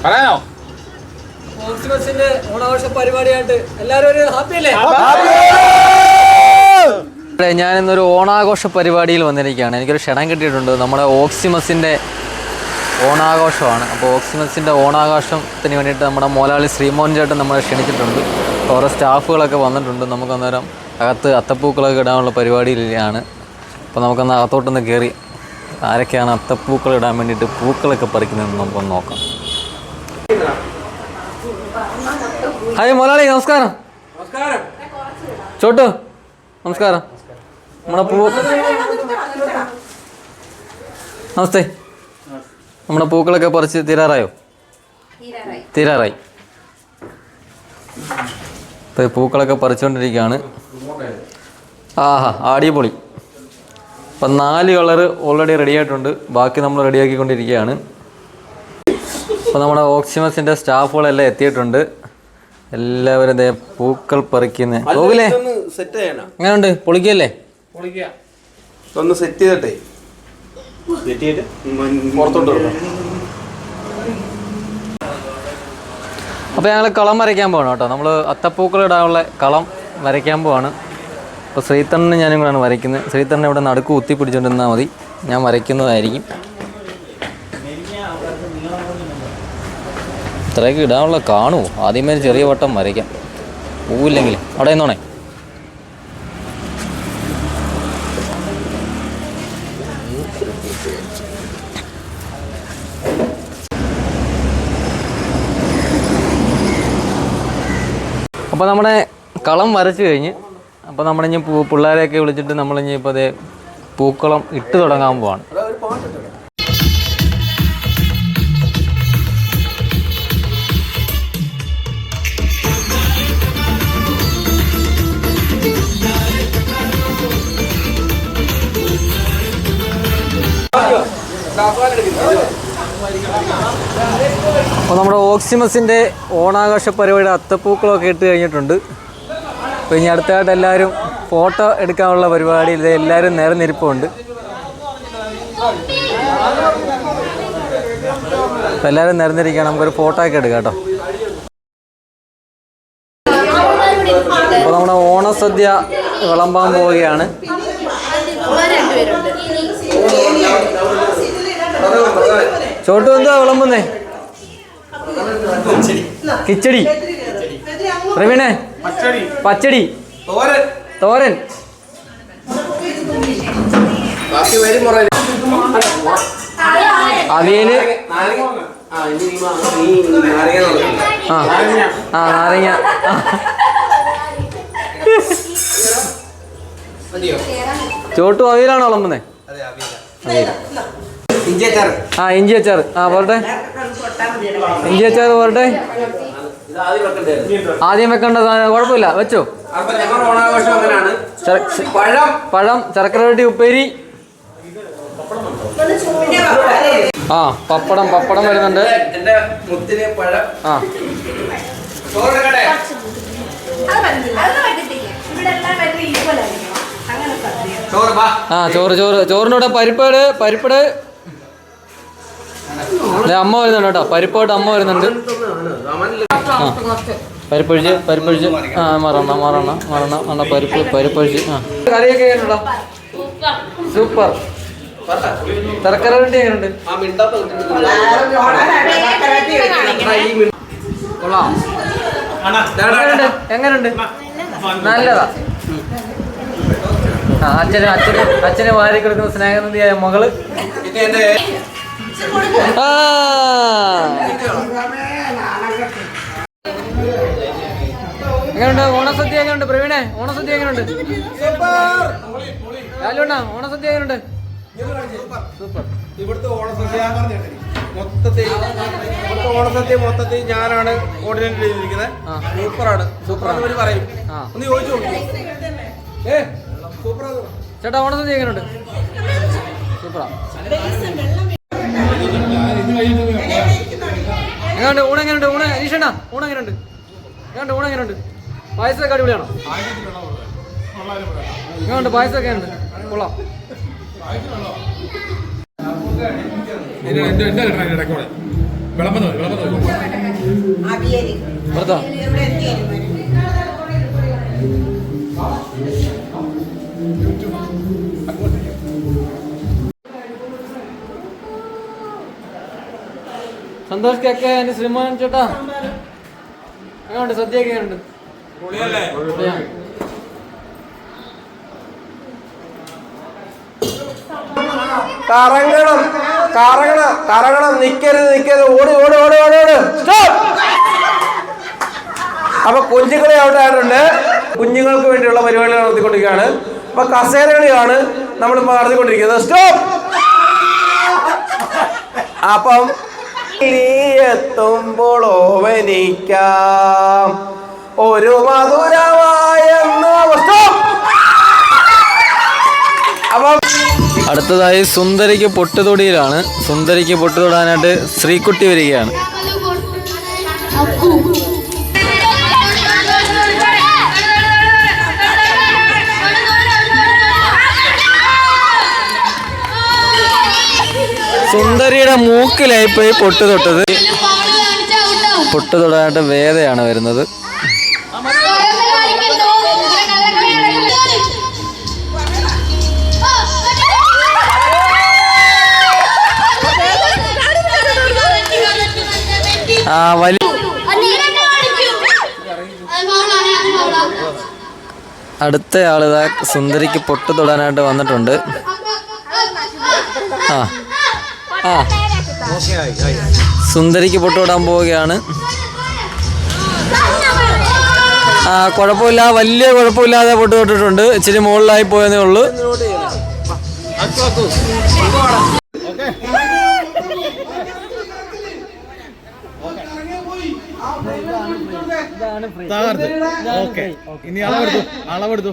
പറയാനോ? ഓക്സിമസിന്റെ ഓണാഘോഷ പരിപാടിയായിട്ട് എല്ലാവരും ഒരു ഹാപ്പി അല്ലേ? ഞാനിന്നൊരു ഓണാഘോഷ പരിപാടിയിൽ വന്നിരിക്കുകയാണ്. എനിക്കൊരു ക്ഷണം കിട്ടിയിട്ടുണ്ട്. നമ്മുടെ ഓക്സിമസിൻ്റെ ഓണാഘോഷമാണ്. അപ്പോൾ ഓക്സിമസിൻ്റെ ഓണാഘോഷത്തിന് വേണ്ടിയിട്ട് നമ്മുടെ മോലാളി ശ്രീമോഹൻ ചേട്ടൻ നമ്മളെ ക്ഷണിച്ചിട്ടുണ്ട്. കുറേ സ്റ്റാഫുകളൊക്കെ വന്നിട്ടുണ്ട്. നമുക്ക് അന്നേരം അകത്ത് അത്തപ്പൂക്കളൊക്കെ ഇടാനുള്ള പരിപാടിയിലാണ്. അപ്പോൾ നമുക്കൊന്ന് അകത്തോട്ടൊന്ന് കയറി ആരൊക്കെയാണ് അത്തപ്പൂക്കൾ ഇടാൻ വേണ്ടിയിട്ട് പൂക്കളൊക്കെ പറിക്കുന്നതെന്ന് നമുക്കൊന്ന് നോക്കാം. ഹായ് മോലാളി, നമസ്കാരം. ചോട്ടു നമസ്കാരം. നമ്മുടെ നമസ്തേ. നമ്മുടെ പൂക്കളൊക്കെ പറിച്ച് തീരാറായോ? തീരാറായി. ഇപ്പോൾ പൂക്കളൊക്കെ പറിച്ചുകൊണ്ടിരിക്കുകയാണ്. ആഹാ, അടിപൊളി. അപ്പം 4 കളറ് ഓൾറെഡി റെഡി ആയിട്ടുണ്ട്. ബാക്കി നമ്മൾ റെഡിയാക്കിക്കൊണ്ടിരിക്കുകയാണ്. അപ്പോൾ നമ്മുടെ ഓക്സിമസിൻ്റെ സ്റ്റാഫുകളെല്ലാം എത്തിയിട്ടുണ്ട്. എല്ലാവരും ഇതേ പൂക്കൾ പറിക്കുന്നേ. പോകില്ലേ? എങ്ങനെയുണ്ട്? പൊളിക്കല്ലേ? ഒന്ന് സെറ്റ് ചെയ്തിട്ടേ പുറത്തോട്ട്. അപ്പോൾ ഞങ്ങൾ കളം വരയ്ക്കാൻ പോകണം കേട്ടോ. നമ്മൾ അത്തപ്പൂക്കൾ ഇടാനുള്ള കളം വരയ്ക്കാൻ പോവാണ്. അപ്പോൾ ശ്രീധരന് ഞാനും കൂടെയാണ് വരയ്ക്കുന്നത്. ശ്രീധരനെ ഇവിടെ നടുക്ക് കുത്തി പിടിച്ചുകൊണ്ടിരുന്നാൽ മതി, ഞാൻ വരയ്ക്കുന്നതായിരിക്കും. ഇത്രയൊക്കെ ഇടാനുള്ള കാണുമോ? ആദ്യമേ ചെറിയ വട്ടം വരയ്ക്കാം, പൂവില്ലെങ്കിൽ. അവിടെ നിന്നോണേ. അപ്പോൾ നമ്മുടെ കളം വരച്ച് കഴിഞ്ഞ് അപ്പോൾ നമ്മളിനി പിള്ളേരെയൊക്കെ വിളിച്ചിട്ട് നമ്മളിനി ഇപ്പോൾ അതേ പൂക്കളം ഇട്ട് തുടങ്ങാൻ പോവാണ്. അപ്പോൾ നമ്മുടെ ഓക്സിമസിൻ്റെ ഓണാഘോഷ പരിപാടിയുടെ അത്തപ്പൂക്കളമൊക്കെ ഇട്ട് കഴിഞ്ഞിട്ടുണ്ട്. അപ്പോൾ ഇനി അടുത്തായിട്ട് എല്ലാവരും ഫോട്ടോ എടുക്കാനുള്ള പരിപാടിയിൽ എല്ലാവരും നിരന്നിരിപ്പുണ്ട്. അപ്പോൾ എല്ലാവരും നിരന്നിരിക്കുകയാണ്. നമുക്കൊരു ഫോട്ടോ ഒക്കെ എടുക്കാം കേട്ടോ. അപ്പോൾ നമ്മുടെ ഓണസദ്യ വിളമ്പാൻ പോവുകയാണ്. ചോട്ടു എന്താ വിളമ്പുന്നേ? കിച്ചടി. പ്രവീണേ പച്ചടി, തോരൻ. അവിയല്, നാരങ്ങ. ചോട്ടു അവിയലാണോ വിളമ്പുന്നേ? ഇഞ്ചി അച്ചാർ. പോരട്ടെ, ഇഞ്ചി അച്ചാർ പോരട്ടെ. ആദ്യം വെക്കേണ്ട സാധനം കുഴപ്പമില്ല, വെച്ചോ. പഴം, ശർക്കര ഉപ്പേരി. പപ്പടം വരുന്നുണ്ട്. ചോറിനോടെ പരിപ്പട്. അമ്മ വരുന്നുണ്ട് കേട്ടോ. പരിപ്പായിട്ട് അമ്മ വരുന്നുണ്ട്. പരിപ്പൊഴിച്ച് മാറണ പരിപ്പൊഴിച്ച്. കറിയൊക്കെ എങ്ങനെയുണ്ടോ? സൂപ്പർ. ശർക്കര വരട്ടി എങ്ങനെയുണ്ട്? കൊള്ളാം. എങ്ങനെയുണ്ട്? നല്ലതാ. അച്ഛന് വാരി കൊടുക്കുന്ന സ്നേഹനിധിയായ മകള്. എങ്ങനെയുണ്ട് ഓണസദ്യ? എങ്ങനെയുണ്ട് പ്രവീണേ? ഓണസദ്യ എങ്ങനെയുണ്ട്? രാജുണ്ണ ഓണസദ്യ എങ്ങനെയുണ്ട്? സൂപ്പർ. ഇവിടുത്തെ ഓണസദ്യ ഞാനാണ് കോർഡിനേറ്റ് ചെയ്തിരിക്കുന്നത്. സൂപ്പറാണ് പറയും. ഒന്ന് ചോദിച്ചു സൂപ്പറാ ചേട്ടാ. ഓണസദ്യ എങ്ങനെയുണ്ട്? സൂപ്പറാ. എങ്ങനെയുണ്ട് ഊണ്? എങ്ങനെയുണ്ട് ഊണ്? അനീഷണ്ണ ഊണ് എങ്ങനെയുണ്ട്? ഊണ് എങ്ങനെയുണ്ട്? പായസമൊക്കെ അടിപൊളിയാണോ? ഇങ്ങോട്ട് പായസമൊക്കെ ഉണ്ട്, കൊള്ളാം. വെറുതെ സന്തോഷ് കേക്ക് ശ്രീമോൻ ചേട്ടാ അങ്ങോട്ട് സദ്യയൊക്കെ ഉണ്ട്. കറങ്ങണം കറങ്ങണം കറങ്ങണം, നിക്കരുത്, ഓടി ഓടി ഓടി ഓടി ഓടി സ്റ്റോപ്പ്. അപ്പൊ കുഞ്ഞുങ്ങളെ അവിടെ ആയിട്ടുണ്ട്. കുഞ്ഞുങ്ങൾക്ക് വേണ്ടിയുള്ള പരിപാടികൾ നടത്തിക്കൊണ്ടിരിക്കുകയാണ്. അപ്പൊ കസേരകളിയാണ് നമ്മൾ നടത്തിക്കൊണ്ടിരിക്കുന്നത്. സ്റ്റോപ്പ്. അപ്പം എത്തുമ്പോൾ ഓവനിക്കാം ഒരു മധുരമായ അപ്പം അടുത്തതായി സുന്ദരിക്ക് പൊട്ടുതൊടിയിലാണ്. സുന്ദരിക്ക് പൊട്ടുതൊടാനായിട്ട് ശ്രീകുട്ടി വരികയാണ്. സുന്ദരിയുടെ മൂക്കിലായിപ്പോയി പൊട്ട് തൊട്ടത്. പൊട്ട് തൊടാനായിട്ട് വേദയാണ് വരുന്നത്. അടുത്തയാൾ ഇതാ സുന്ദരിക്ക് പൊട്ട് തൊടാനായിട്ട് വന്നിട്ടുണ്ട്. സുന്ദരിക്ക് പൊട്ട് തൊടാൻ പോവുകയാണ്. കുഴപ്പമില്ല, വലിയ കുഴപ്പമില്ലാതെ പൊട്ട് തൊട്ടിട്ടുണ്ട്. ഇച്ചിരി മുകളിലായി പോയെന്നേ ഉള്ളൂ. ഇനി അളവെടുത്തു.